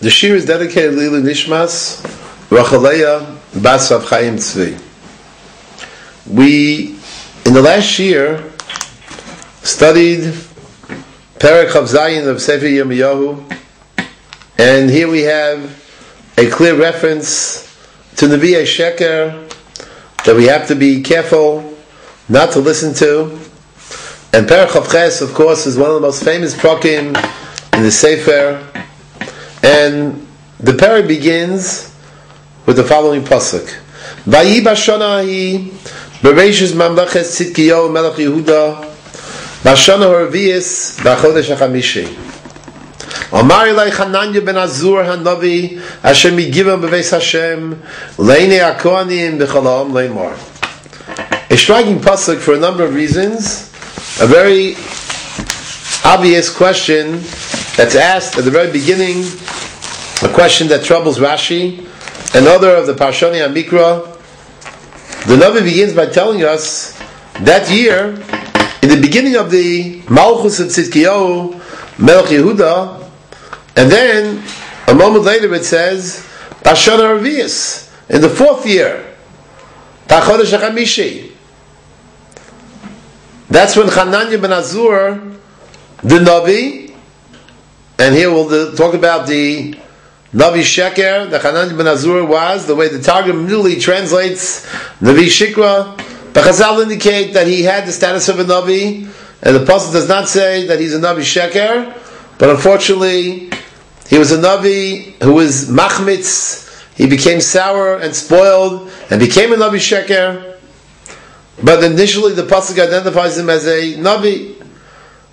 The shiur is dedicated to Lili Nishmas Rachaleya Bas Rav Chaim Tzvi. We, in the last shiur, studied Perek Chav Zayin of Sefer Yirmiyahu, and here we have a clear reference to nbsp that we have to be careful not to listen to. And Perek Chav Ches, of course, is one of the most famous prokim in the Sefer. And the Perek begins with the following pasuk: Vayi b'shana hi bereishis mamlechet Tzidkiyahu melech Yehuda b'shana haravius b'chodesh hachamishi. Amar ilay Channania ben Azor hanavi asher migivam b'veis Hashem le'nei hakohanim b'chalam le'mar. A striking pasuk for a number of reasons. A very obvious question that's asked at the very beginning, a question that troubles Rashi, another of the Channania Mikra. The Navi begins by telling us that year, in the beginning of the Malchus of Tzidkiyahu melech Yehuda, and then a moment later it says B'shana Haravius, in the fourth year, B'chodesh hachamishi. That's when Channania ben Azor, the Navi, and here we'll talk about the Navi Sheker, the Channania ben Azor was, the way the Targum literally translates Navi Shikra. But Chazal indicate that he had the status of a Navi, and the Pasuk does not say that he's a Navi Sheker, but unfortunately, he was a Navi who was machmitz, he became sour and spoiled, and became a Navi Sheker. But initially the Pasuk identifies him as a Navi.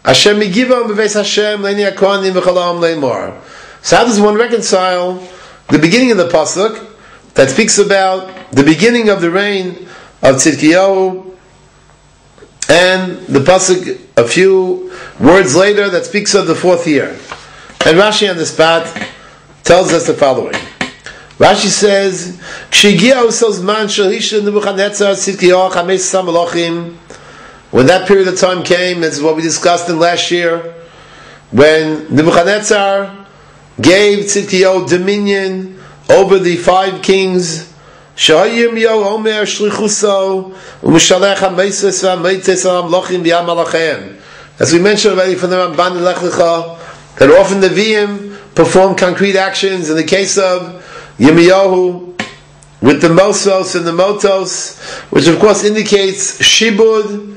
Hashem migivam b'veis Hashem le'nei hakohanim b'chalam le'mar. So how does one reconcile the beginning of the Pasuk that speaks about the beginning of the reign of Tzidkiyahu and the Pasuk a few words later that speaks of the fourth year? And Rashi on the spot tells us the following. Rashi says, when that period of time came, this is what we discussed in last year, when Nebuchadnezzar gave Tzidkiyahu dominion over the 5 kings. As we mentioned already from the Rambam in Lech Lecha, that often the Nevi'im perform concrete actions. In the case of Yirmiyahu, with the Mosos and the Motos, which of course indicates Shibud,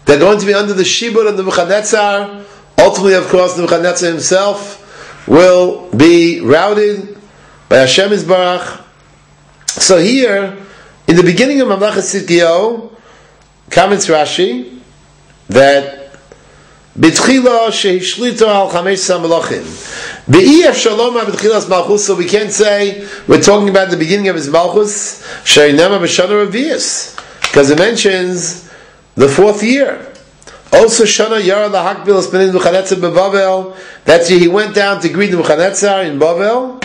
they're going to be under the Shibud of Nebuchadnezzar. Ultimately, of course, Nebuchadnezzar himself will be routed by Hashem Yisbarach. So here, in the beginning of Mamlechet Tzidkiyahu, comments Rashi that B'tchila shehishlito al chamesh malachim be'ef shalom b'tchilas malchus. So we can't say we're talking about the beginning of his malchus she'inama b'shana Haravius, because it mentions the fourth year. Also, Shana Yara lahakbil espenin Nebuchadnezzar beBavel. That year he went down to greet Nebuchadnezzar in Bavel.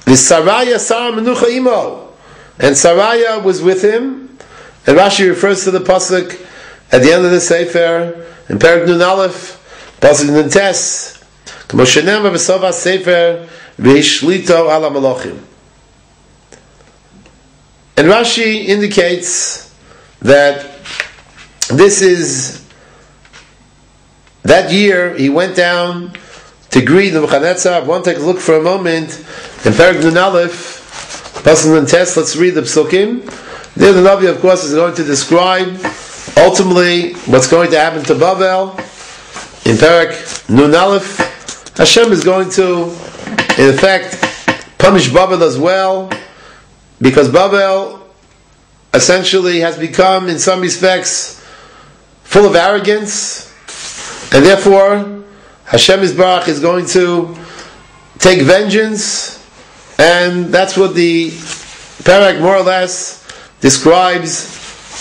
The Saraya Sar Menucha Imo, and Saraya was with him. And Rashi refers to the pasuk at the end of the Sefer in Perek Nun Aleph, pasuk Nun Tes, K'mo shenema b'sov HaSefer v'hishlito ala malachim. And Rashi indicates that this is that year he went down to greet Nebuchadnezzar. I want to take a look for a moment in Perek Nun Aleph, pasuk Nun Tes. Let's read the psukim. There the Navi, of course, is going to describe ultimately what's going to happen to Bavel. In Perek Nun Aleph, Hashem is going to, in effect, punish Bavel as well, because Bavel essentially has become, in some respects, full of arrogance, and therefore Hashem Yisbarach is going to take vengeance, and that's what the Perek more or less describes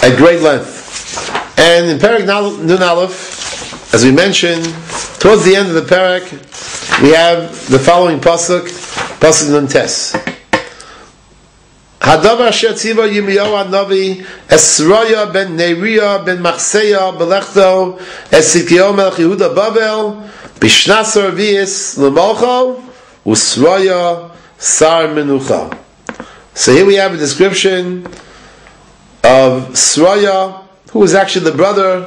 at great length. And in Perek Nun Aleph, as we mentioned, towards the end of the Perek, we have the following pasuk Nun Tes. Hadavar asher tziva Yirmiyahu hanavi Esraya ben Neriya ben Machseya belechto es Tzidkiyahu melech Yehuda Bavel b'shnas haravius l'malcho Usraya Sar Menucha. So here we have a description of Sraya, who is actually the brother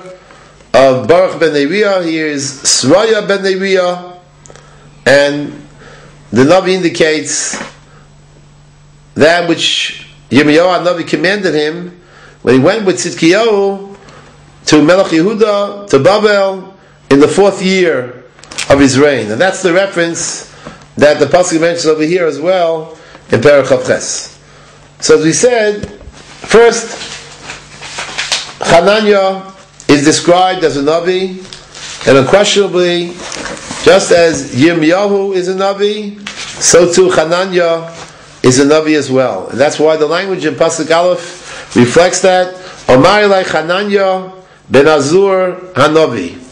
of Baruch ben Neriah. He is Sraya ben Neriah, and the Navi indicates that which Yirmiyahu Navi commanded him when he went with Tzidkiyahu to Melech Yehuda, to Babel, in the 4th year of his reign. And that's the reference that the Pasuk mentions over here as well in Perek Ches. So as we said, first, Channania is described as a Navi, and unquestionably, just as Yirmiyahu is a Navi, so too Channania is a Navi as well. And that's why the language in Pasuk Aleph reflects that. Omar Elai Channania ben Azor HaNavi.